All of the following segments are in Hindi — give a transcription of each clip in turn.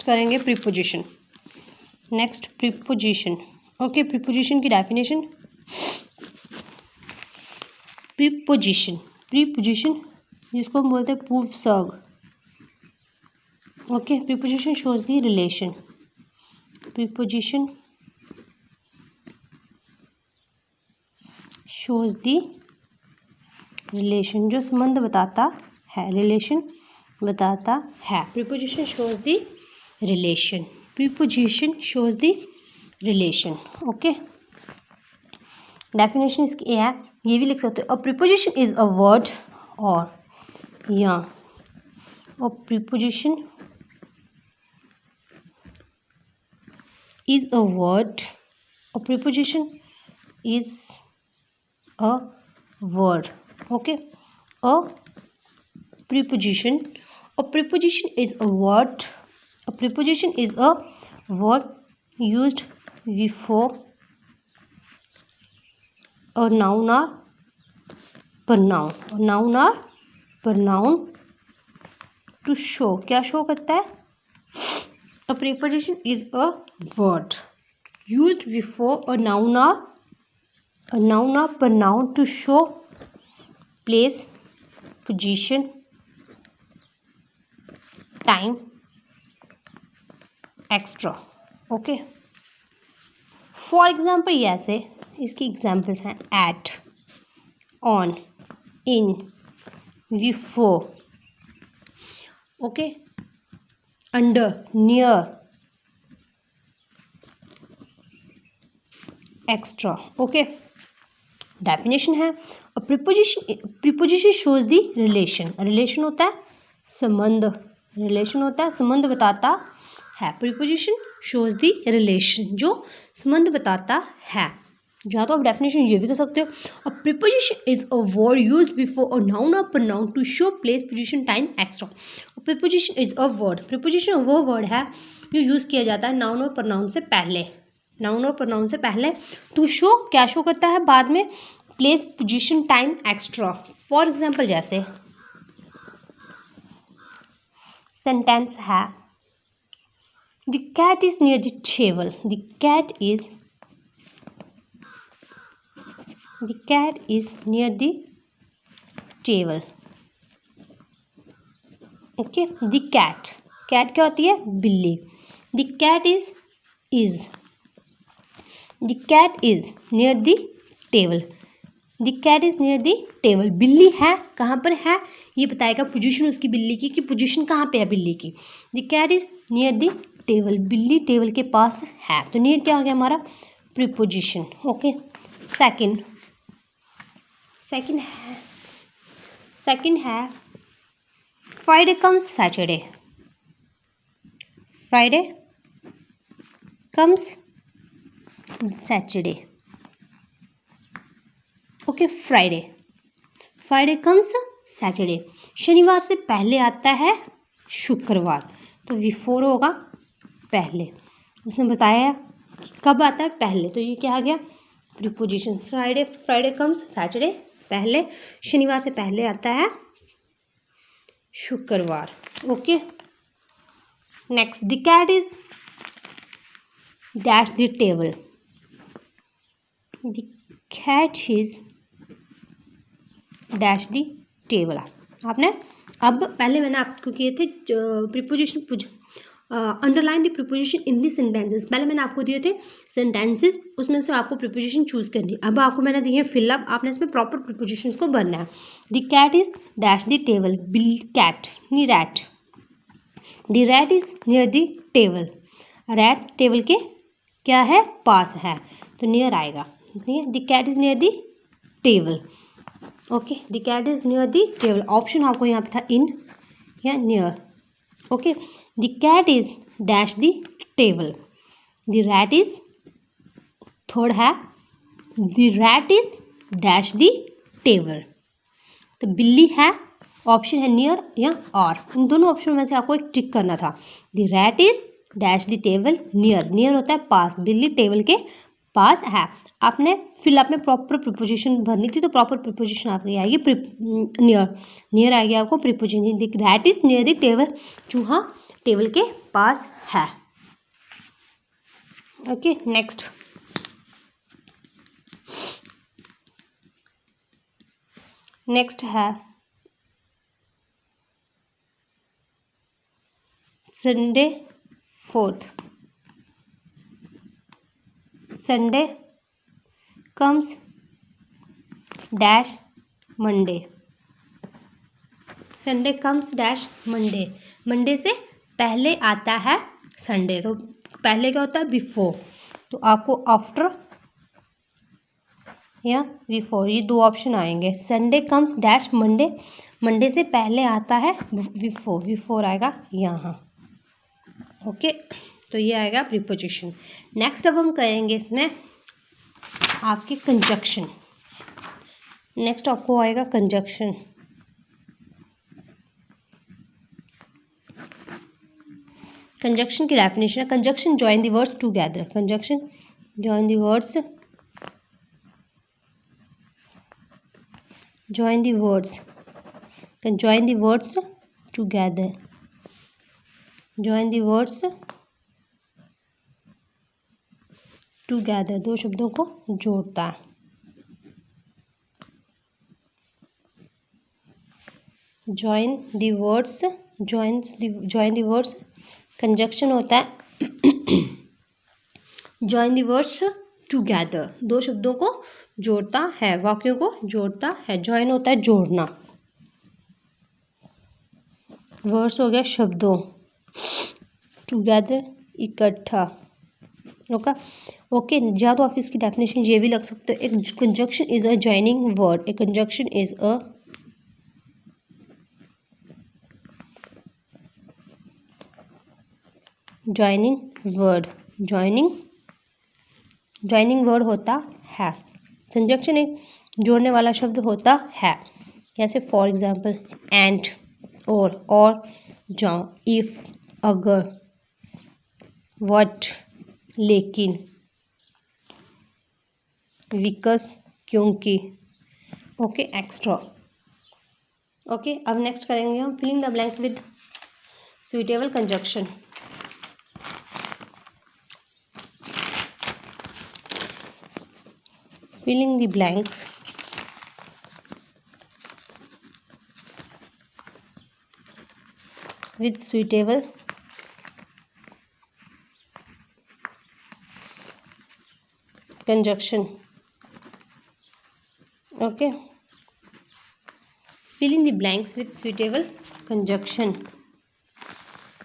नेक्स्ट करेंगे preposition. Next preposition. Okay, preposition की डेफिनेशन। प्रीपोजिशन, प्रीपोजिशन जिसको हम बोलते हैं पूर्व सर्ग। Okay, preposition shows the relation. Preposition shows the relation, जो संबंध बताता है, रिलेशन बताता है। Preposition shows the relation. Preposition shows the relation. Okay, definition इसकी है, ये भी लिख सकते हो। A preposition is a word और या अ preposition is a word. A preposition is a word. Okay, a preposition, a preposition is a word, a preposition is a word used before a noun or pronoun, a noun or pronoun to show, क्या show करता है? A preposition is a word used before a noun or pronoun to show place, position, time, extra. Okay, for example ये ऐसे इसकी एग्जाम्पल्स हैं at, on, in, before, okay, under, near, extra. Okay, definition है, preposition shows the relation. Relation होता है संबंध, रिलेशन होता है संबंध बताता है। प्रीपोजिशन शोज द रिलेशन, जो संबंध बताता है। या तो आप डेफिनेशन ये भी कर सकते हो, a preposition is a word used before a noun और pronoun to show place, position, time, extra. Preposition is a word, preposition वो वर्ड है जो यूज़ किया जाता है नाउन और प्रोनाउन से पहले, नाउन और प्रोनाउन से पहले, टू शो, क्या शो करता है बाद में, place, position, time, extra. For example जैसे सेंटेंस है, the cat is near the table, the cat is near the table. Okay, the cat, cat क्या होती है? बिल्ली। The cat is near the table, the cat is near the table. बिल्ली है, कहाँ पर है ये बताएगा पोजीशन उसकी बिल्ली की, कि पोजीशन कहाँ पे है बिल्ली की। The cat is near the table, बिल्ली टेबल के पास है। तो नियर क्या हो गया हमारा? प्रीपोजिशन। ओके, सेकंड है Friday comes Saturday, Friday comes Saturday. Okay, Friday comes Saturday, शनिवार से पहले आता है शुक्रवार। तो बिफोर होगा पहले, उसने बताया कि कब आता है पहले, तो ये क्या आ गया? प्रीपोजिशन। फ्राइडे कम्स सैटरडे, पहले, शनिवार से पहले आता है शुक्रवार। Okay, next, the cat is dash the table, the cat is dash the table. आपने अब पहले मैंने आपको किए थे preposition, underline the preposition in the sentences. पहले मैंने आपको दिए थे सेंटेंसेस, उसमें से आपको प्रीपोजिशन चूज करनी। अब आपको मैंने दिए फिलअप, आपने इसमें प्रॉपर प्रीपोजिशन को भरना है। The cat is dash the table, बिल कैट नी rat, the rat is near the table, rat table के क्या है? पास है, तो नियर आएगा। The cat is near the table. Okay, the cat is near the table, option आपको यहाँ पे था इन या near. Okay, the cat is dash the table, the rat is, third है the rat is dash the table. तो बिल्ली है, ऑप्शन है नियर या और, इन दोनों ऑप्शन में से आपको एक टिक करना था। The rat is dash the table, near होता है पास, बिल्ली टेबल के पास है। आपने फिलअप में प्रॉपर प्रीपोजिशन भरनी थी, तो प्रॉपर प्रीपोजिशन आपकी आएगी नियर आ गया आपको preposition. The rat is near the table, चूहा टेबल के पास है। ओके, नेक्स्ट है Sunday 4th। Sunday comes dash Monday. Sunday comes dash Monday. Monday से पहले आता है संडे, तो पहले क्या होता है? बिफोर। तो आपको आफ्टर या बिफोर, ये दो ऑप्शन आएंगे। Sunday comes dash Monday, Monday से पहले आता है बिफोर, बिफोर आएगा यहाँ। ओके, तो ये आएगा प्रीपोजिशन। नेक्स्ट अब हम करेंगे इसमें आपकी कंजक्शन। नेक्स्ट आपको आएगा कंजक्शन। कंजक्शन की डेफिनेशन है, conjunction join the words together. Conjunction join the words, join the words, join the words together, join the words together, दो शब्दों को जोड़ता है। join the words, join the words, conjunction होता है join the words together, दो शब्दों को जोड़ता है, वाक्यों को जोड़ता है। जॉइन होता है जोड़ना, वर्ड्स हो गया शब्दों, टुगेदर इकट्ठा। ओके, या तो आप इसकी डेफिनेशन ये भी लग सकते हो, एक conjunction is a joining word. A conjunction is a joining word. Joining word होता है। कंजक्शन एक जोड़ने वाला शब्द होता है। जैसे फॉर एग्जाम्पल एंड, और, जहाँ, इफ, अगर, व्हाट, लेकिन, बिकॉज, क्योंकि। Okay, extra. ओके, अब नेक्स्ट करेंगे हम filling the blanks with suitable conjunction. filling the blanks with suitable conjunction. Okay, fill in the blanks with suitable conjunction.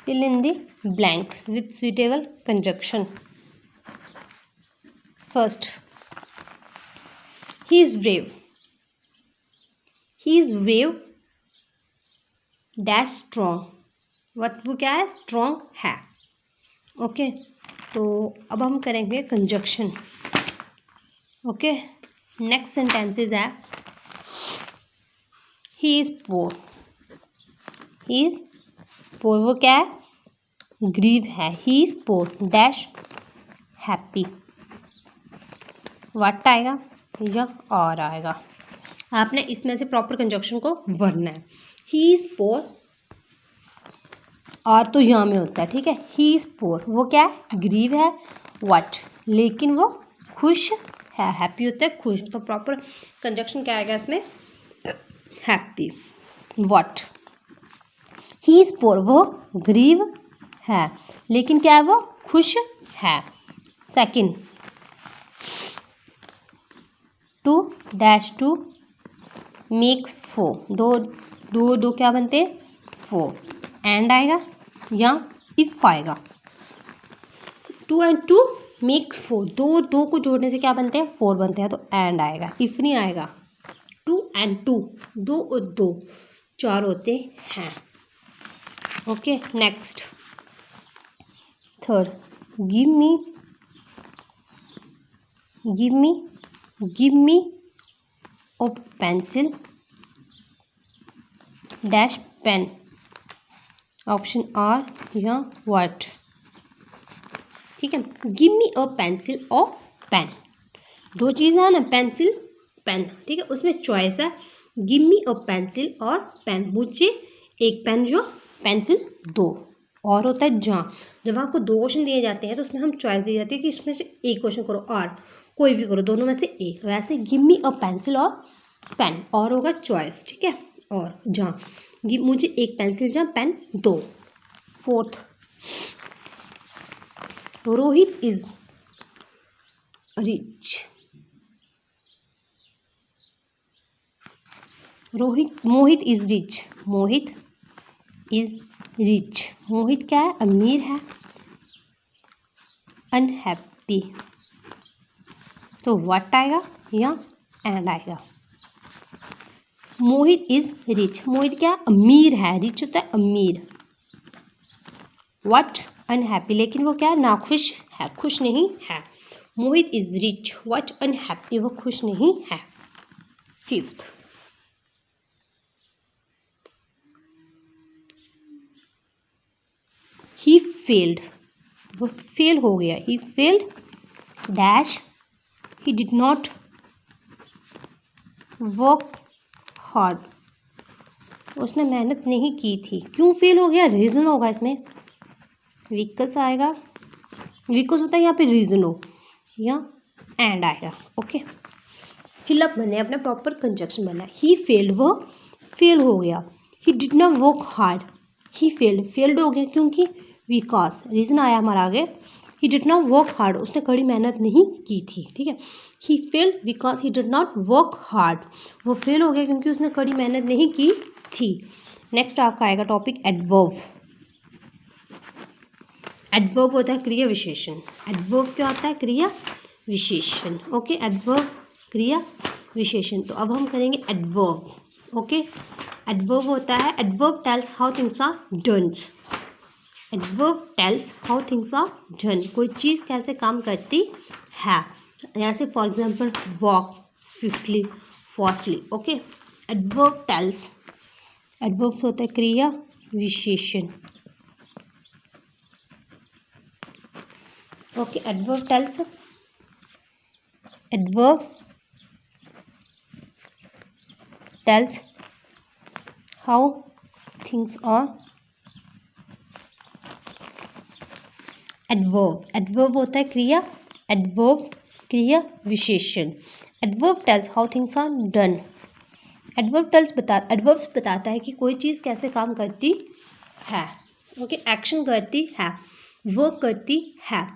Fill in the blanks with suitable conjunction. First, he is brave. He is brave dash strong. वो क्या है? स्ट्रॉन्ग है। ओके, तो अब हम करेंगे कंजक्शन। ओके, नेक्स्ट सेंटेंसेस है he is pour. He is poor, वो क्या है? ग्रीव है। He is poor dash happy. What आएगा या और आएगा। आपने इसमें से प्रॉपर कंजक्शन को भरना है। ही इज पोर, और तो यहाँ में होता है, ठीक है। ही इज पोर, वो क्या है? ग्रीव है। व्हाट, लेकिन वो खुश है। हैप्पी होता है खुश, तो प्रॉपर कंजक्शन क्या आएगा इसमें? Happy. What, he is poor, वो ग्रीव है, लेकिन क्या है? वो खुश है। Second, two dash two makes four. दो क्या बनते हैं? फोर। एंड आएगा या इफ आएगा। 2 and 2 मेक्स 4। दो को जोड़ने से क्या बनते हैं? 4 बनते हैं, तो एंड आएगा, इफ नहीं आएगा। 2 and 2, 2 और 2 4 होते हैं। Okay, next third, give me a pencil dash pen. Option or या व्हाट, ठीक है। गिव मी अ पेंसिल और पेन, दो चीज़ें हैं ना, पेंसिल पेन, ठीक है। उसमें चॉइस है गिव मी अ पेंसिल और पेन। मुझे एक पेन जो पेंसिल दो। और होता है जहाँ। जब आपको 2 क्वेश्चन दिए जाते हैं तो उसमें हम चॉइस दी जाती है कि इसमें से एक क्वेश्चन करो और कोई भी करो, दोनों में से एक। वैसे गिव मी अ पेंसिल और पेन, और होगा चॉइस, ठीक है। और जहाँ मुझे एक पेंसिल जहाँ पेन दो। Fourth, Rohit is rich. Mohit is rich. Mohit is rich. Mohit क्या है? अमीर है। अनहैप्पी, तो व्हाट आएगा या एंड आएगा। मोहित इज रिच, मोहित क्या? अमीर है। रिच होता है अमीर। व्हाट? अनहैप्पी, लेकिन वो क्या है? नाखुश है, खुश नहीं है। Mohit is rich, what? Unhappy, वो खुश नहीं है। फिफ्थ, ही फेल्ड, वो फेल हो गया। He failed dash, he did not work hard, उसने मेहनत नहीं की थी। क्यों फेल हो गया? रीज़न होगा इसमें, विकस आएगा। विकस होता है यहाँ पे रीज़न हो, या एंड आएगा। ओके, फिलअप बने, अपना प्रॉपर कंजक्शन बना। ही फेल्ड, वो फेल हो गया। He did not work hard, he failed हो गया क्योंकि विकास, रीज़न आया हमारा आगे। He did not work hard, उसने कड़ी मेहनत नहीं की थी, ठीक है। He failed because he did not work hard, वो फेल हो गया क्योंकि उसने कड़ी मेहनत नहीं की थी। नेक्स्ट आपका आएगा टॉपिक एडवर्ब। एडवर्ब होता है क्रिया विशेषण। एडवर्ब क्या होता है? क्रिया विशेषण। ओके, एडवर्ब क्रिया विशेषण। तो अब हम करेंगे एडवर्ब। ओके, एडवर्ब होता है, adverb tells how things are done. Adverb tells how things are done, कोई चीज़ कैसे काम करती है। जैसे for example walk swiftly, fastly. Okay, adverb tells, adverbs होता है क्रिया विशेषण। Okay, adverb tells, adverb tells how things are. Adverb, adverb होता है क्रिया, एडवर्ब क्रिया विशेषण। Adverb tells how things are done. Adverbs बताता है कि कोई चीज़ कैसे काम करती है। ओके, एक्शन करती है, वर्क करती है,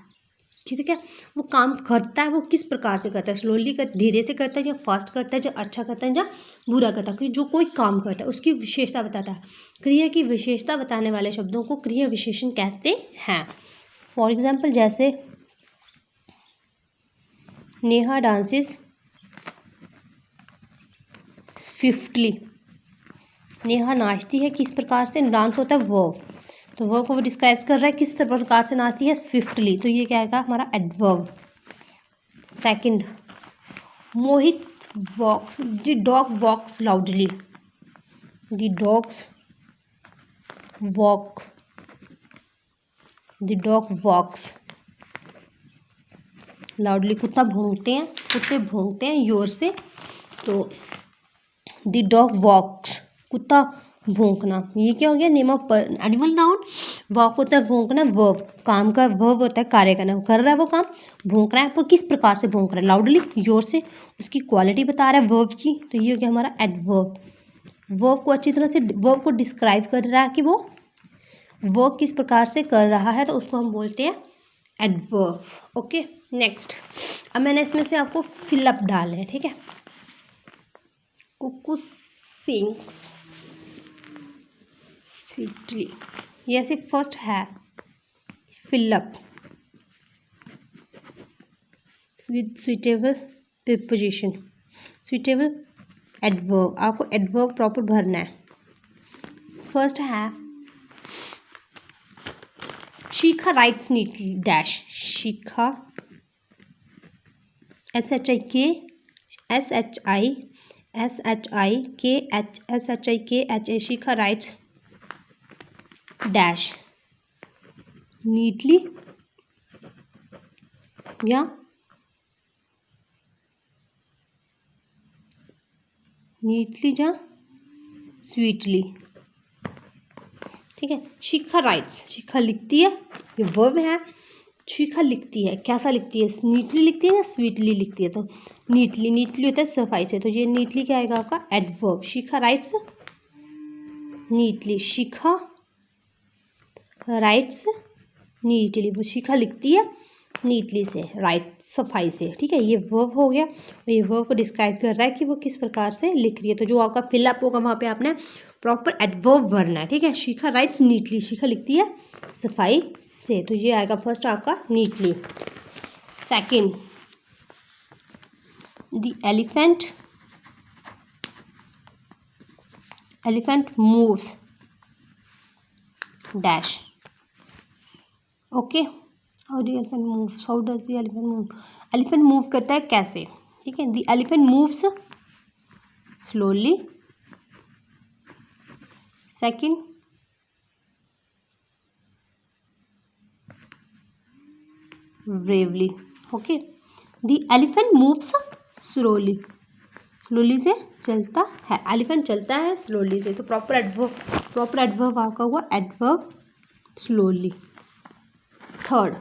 ठीक है। वो काम करता है, वो किस प्रकार से करता है, स्लोली कर, धीरे से करता है, या फास्ट करता है, या अच्छा करता है, या बुरा करता है। क्योंकि जो कोई काम करता है उसकी विशेषता बताता है। क्रिया की विशेषता बताने वाले शब्दों को क्रिया विशेषण कहते हैं। फॉर एग्जाम्पल जैसे नेहा डांसेस स्विफ्टली, नेहा नाचती है किस प्रकार से, डांस होता है वर्ब, तो वर्ब को वो डिस्क्राइब कर रहा है किस प्रकार से नाचती है, स्विफ्टली, तो ये क्या आएगा हमारा adverb. Second, Mohit walks, the dog walks loudly, the dogs walk, the dog walks loudly, कुत्ता भौंकते हैं, कुत्ते भौंकते हैं जोर से, तो द डॉग वॉक्स, कुत्ता भौंकना, ये क्या हो गया, name of animal noun. Walk होता है भौंकना, वर्ब काम का, वर्ब होता है कार्य करना, कर रहा है वो काम, भौंक रहा है, पर किस प्रकार से भौंक रहा है, लाउडली, जोर से, उसकी क्वालिटी बता रहा है वर्ब की, तो ये हो गया हमारा एडवर्ब। वर्ब को अच्छी तरह से, वर्ब को डिस्क्राइब कर रहा है कि वो वर्क किस प्रकार से कर रहा है, तो उसको हम बोलते हैं एडवर्ब। ओके, नेक्स्ट, अब मैंने इसमें से आपको फिलअप डालना है, ठीक है। कुकू सिंग्स स्वीटली, ये ऐसे फर्स्ट है fill up with suitable preposition, suitable adverb, आपको एडवर्ब प्रॉपर भरना है। फर्स्ट है शिखा राइट्स नीटली डैश, शिखा SHIKHA, शिखा राइट्स डैश नीटली, या नीटली या स्वीटली, ठीक है। शिखा राइट्स, शिखा लिखती है, ये वर्ब है। शिखा लिखती है, कैसा लिखती है, नीटली लिखती है या स्वीटली लिखती है, तो नीटली, नीटली होता है सफाई से, तो ये नीटली क्या आएगा आपका एडवर्ब। शिखा राइट्स नीटली, शिखा राइट्स नीटली, वो शिखा लिखती है नीटली से, राइट सफाई से, ठीक है। ये वर्ब हो गया, ये वर्ब को डिस्क्राइब कर रहा है कि वो किस प्रकार से लिख रही है, तो जो आपका फिलअप होगा वहाँ पे आपने प्रॉपर एडवर्ब भरना है, ठीक है। शिखा राइट्स नीटली, शिखा लिखती है सफाई से, तो ये आएगा फर्स्ट आपका neatly. Second, the elephant moves dash, okay. How the elephant moves, how does the elephant move, elephant move करता है कैसे, ठीक है। The elephant moves slowly. Second, bravely, okay. The elephant moves slowly, slowly से चलता है, एलिफेंट चलता है स्लोली से, तो प्रॉपर एडवर्ब आपका हुआ adverb slowly. Third,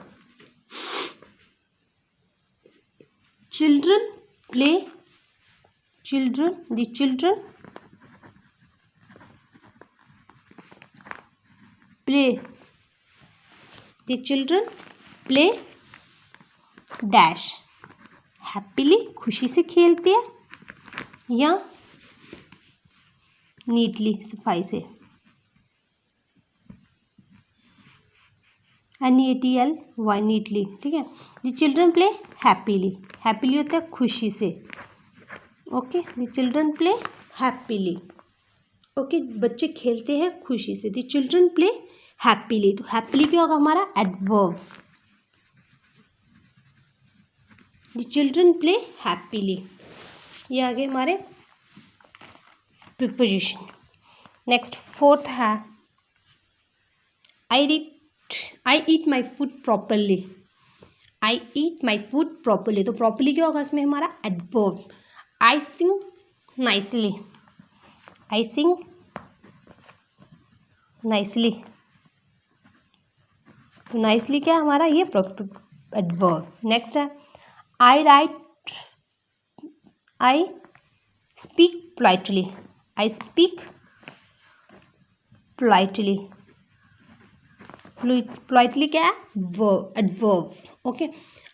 children play, children, the children play, the children play dash, happily खुशी से खेलते हैं या नीटली सफाई से, NEATLY नीटली, ठीक है। The children play happily, happily होता है खुशी से, okay. The children play happily, okay, बच्चे खेलते हैं खुशी से। द चिल्ड्रन प्ले हैप्पीली, तो हैप्पीली क्या होगा हमारा adverb, the children play happily, ये आगे हमारे प्रीपोजिशन। नेक्स्ट फोर्थ है I eat my food properly, I eat my food properly, तो प्रॉपरली क्या होगा इसमें हमारा adverb. I sing nicely, I sing nicely, तो नाइसली क्या हमारा ये एडवर्ब। नेक्स्ट है I speak politely, I speak politely, politely क्या है adverb, okay.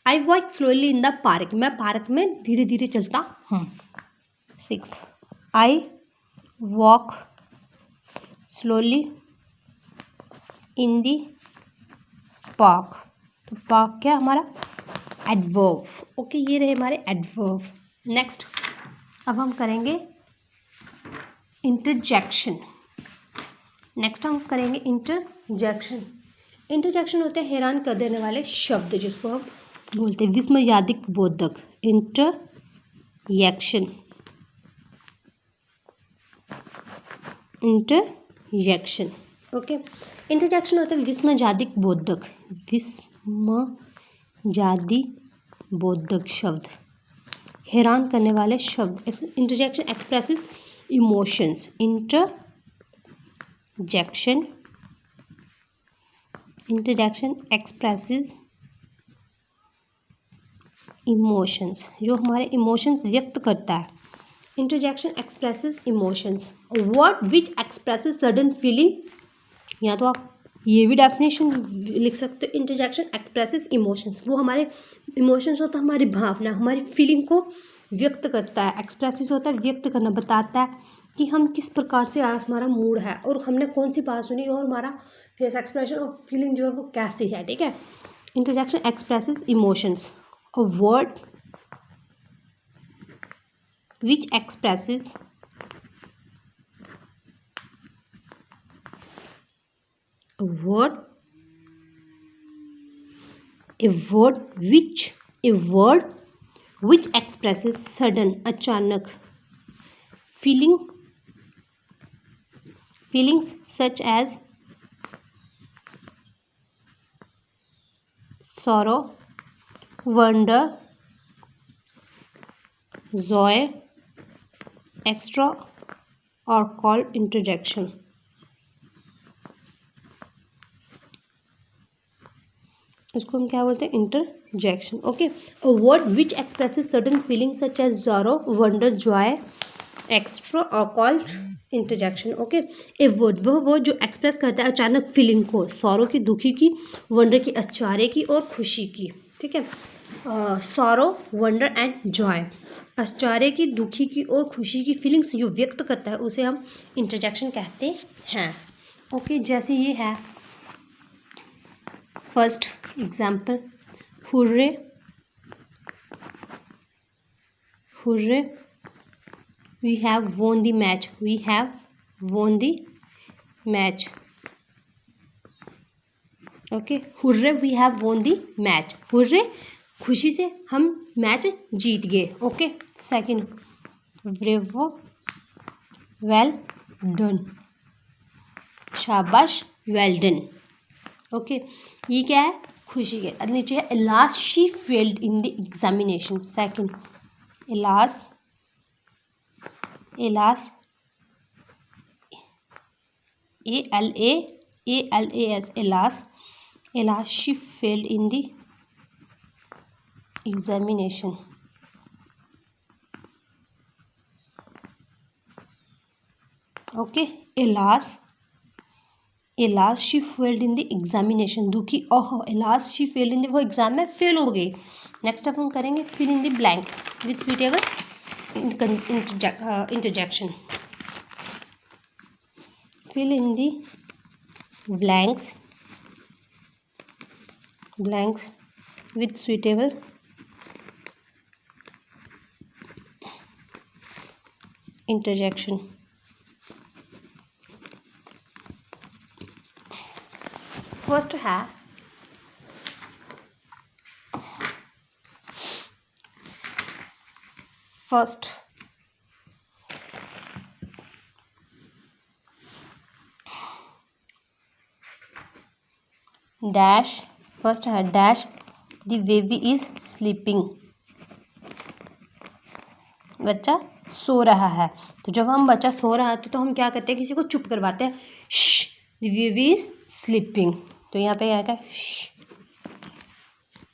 I walk slowly in the park, मैं पार्क में धीरे धीरे चलता हूँ। 6, I walk slowly in the park, तो पार्क क्या हमारा एडवर्ब, ओके। ये रहे हमारे एडवर्ब। नेक्स्ट अब हम करेंगे इंटरजेक्शन। नेक्स्ट हम करेंगे इंटरजेक्शन। इंटरजेक्शन होते हैं हैरान कर देने वाले शब्द, जिसको हम बोलते हैं विस्मयादिक बोधक। Interjection, interjection, okay. इंटरजेक्शन होता है विस्मयादिक बोधक, विस्मयादि बोधक शब्द, हैरान करने वाले शब्द। Interjection expresses emotions, interjection expresses emotions, जो हमारे इमोशंस व्यक्त करता है। Interjection expresses emotions, word which expresses sudden feeling, या तो आप ये भी डेफिनेशन लिख सकते हो। इंटरजेक्शन एक्सप्रेसेस इमोशंस, वो हमारे इमोशंस होता है, हमारी भावना, हमारी फीलिंग को व्यक्त करता है। एक्सप्रेसेस होता है व्यक्त करना, बताता है कि हम किस प्रकार से आज हमारा मूड है और हमने कौन सी बात सुनी और हमारा फेस एक्सप्रेशन और फीलिंग जो है वो कैसी है, ठीक है। Interjection expresses emotions, a word which expresses a word which expresses sudden अचानक feelings such as sorrow, wonder, joy, extra, are called interjection. उसको हम क्या बोलते हैं, interjection. Okay, a word which expresses certain feelings such as sorrow, wonder, joy, extra और called interjection. Okay, a word वह वर्ड जो एक्सप्रेस करता है अचानक फीलिंग को, सॉरो की, दुखी की, वंडर की, अचारे की और खुशी की। ठीक है, सॉरो, वंडर एंड जॉय, अचारे की, दुखी की और खुशी की फीलिंग्स जो व्यक्त करता है उसे हम इंटरजेक्शन कहते हैं। ओके, जैसे ये है first example, hurray, hurray, we have won the match, we have won the match। Okay, hurray, we have won the match, hurray खुशी से हम मैच जीत गए। Okay, second, bravo, well done, शाबाश, वेल डन। ओके, ये क्या है, खुशी के नीचे है alas she failed in the examination. Second, alas, alas, ALAS, alas, alas she failed in the examination. Okay, alas, alas she failed in the examination, दुखी, oh alas she failed in the, वो एग्जाम में फेल हो गई। नेक्स्ट अब हम करेंगे fill in the blanks with suitable interjection. Fill in the blanks, blanks with suitable interjection. First है फर्स्ट, डैश, फर्स्ट है dash, the baby is sleeping, बच्चा सो रहा है। तो जब हम बच्चा सो रहा है तो हम क्या करते हैं, किसी को चुप करवाते हैं, श, द बेबी इज स्लीपिंग। तो यहाँ पे क्या है,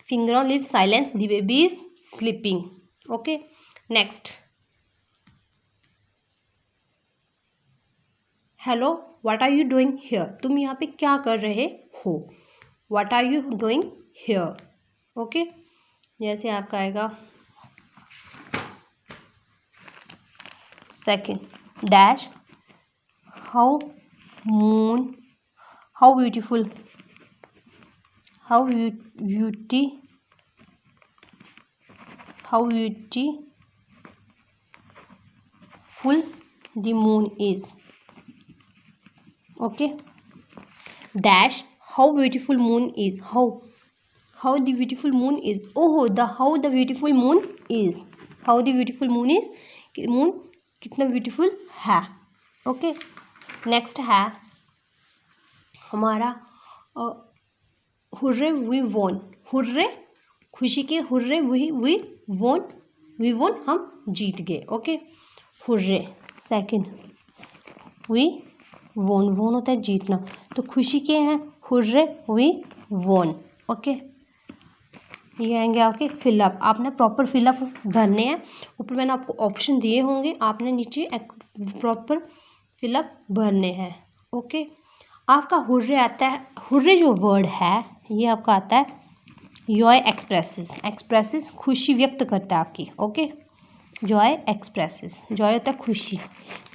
finger on lip, silence, the baby is sleeping. Okay, next, hello, what are you doing here, तुम यहाँ पे क्या कर रहे हो, what are you doing here. Okay, जैसे आपका आएगा second, dash, how moon, how beautiful, how beauty, how beautiful the moon is. Okay, dash, how beautiful moon is, how the beautiful moon is, ओहो the, how the beautiful moon is, how the beautiful moon is, moon कितना ब्यूटीफुल है। ओके, नेक्स्ट है हमारा हुर्रे, वी वोन, हुर्रे खुशी के, हुर्रे वी वोन, वी वोन हम जीत गए। ओके, हुर्रे, सेकंड, वी वोन, वोन होता है जीतना, तो खुशी के हैं हुर्रे वी वोन। ओके, ये आएंगे आपके फिलअप, आपने प्रॉपर फिलअप भरने हैं, ऊपर मैंने आपको ऑप्शन दिए होंगे, आपने नीचे प्रॉपर फिलअप भरने हैं। ओके, आपका हुर्रे आता है, हुर्रे जो वर्ड है ये आपका आता है जॉय एक्सप्रेसेस, एक्सप्रेसेस खुशी व्यक्त करता है आपकी। ओके, जॉय एक्सप्रेसेस, जॉय होता है खुशी,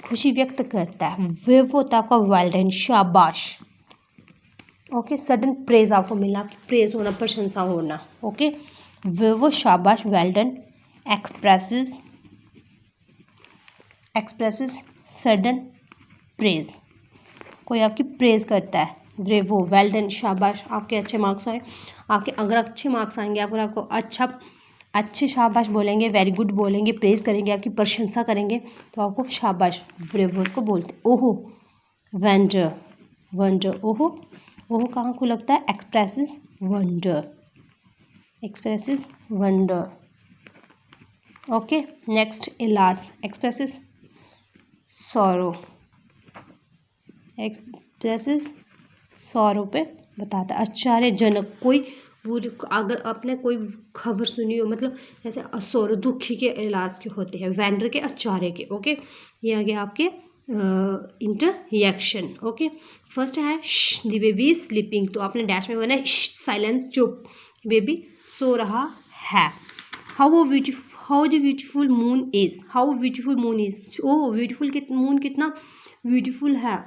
खुशी व्यक्त करता है। वेव होता है आपका वेल डन, शाबाश। ओके, सडन प्रेज आपको मिलना, आपकी प्रेज होना, प्रशंसा होना। ओके, वेव, शाबाश, well done, expresses, expresses sudden praise, कोई आपकी प्रेज करता है, ब्रेवो, वेल डन, शाबाश, आपके अच्छे मार्क्स आए, आपके अगर अच्छे मार्क्स आएंगे, अगर आपको अच्छे शाबाश बोलेंगे, वेरी गुड बोलेंगे, प्रेज करेंगे, आपकी प्रशंसा करेंगे, तो आपको शाबाश, ब्रेवो उसको बोलते हैं। ओहो, वंडर, वंडर, ओहो, ओहो कहाँ को लगता है, expresses wonder, expresses wonder. Okay, next, alas, expresses sorrow, expresses sorrow पे बताता है। आश्चर्यजनक, कोई पूरी, अगर आपने कोई खबर सुनी हो, मतलब जैसे असोर दुखी के इलाज के होते हैं, वेंडर के अचारे के। ओके, ये आ गया आपके इंटरजेक्शन। ओके, फर्स्ट है द बेबी इज स्लीपिंग, तो आपने डैश में बना है साइलेंस, चुप, बेबी सो रहा है। How beautiful moon is, how beautiful moon is, oh beautiful moon कितना ब्यूटीफुल है।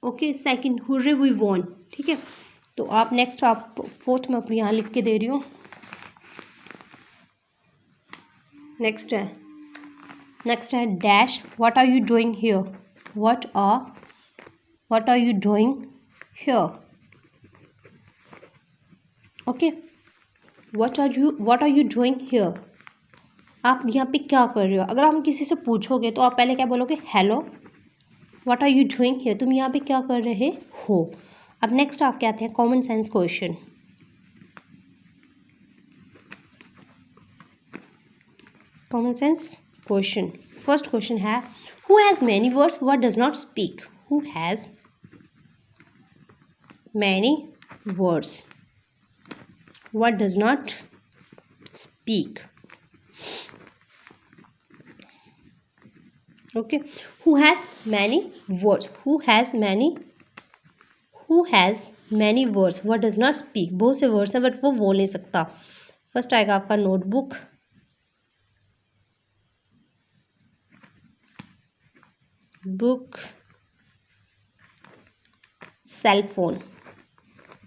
Okay, second hurray we won, ठीक है। तो आप नेक्स्ट, आप फोर्थ में अपनी यहाँ लिख के दे रही हूँ। नेक्स्ट है dash what are you doing here, what are you doing here. Okay, what are you doing here, आप यहाँ पे क्या कर रहे हो। अगर आप किसी से पूछोगे तो आप पहले क्या बोलोगे, hello what are you doing here, तुम यहाँ पे क्या कर रहे हो। अब नेक्स्ट आप क्या आते हैं, common sense question. Common sense question, first question है who has many words what does not speak, who has many words what does not speak. Okay, who has many words, who has many words what does not speak, बहुत से वर्ड्स हैं बट वो बोल नहीं सकता। फर्स्ट आएगा आपका नोटबुक, बुक, सेल फोन।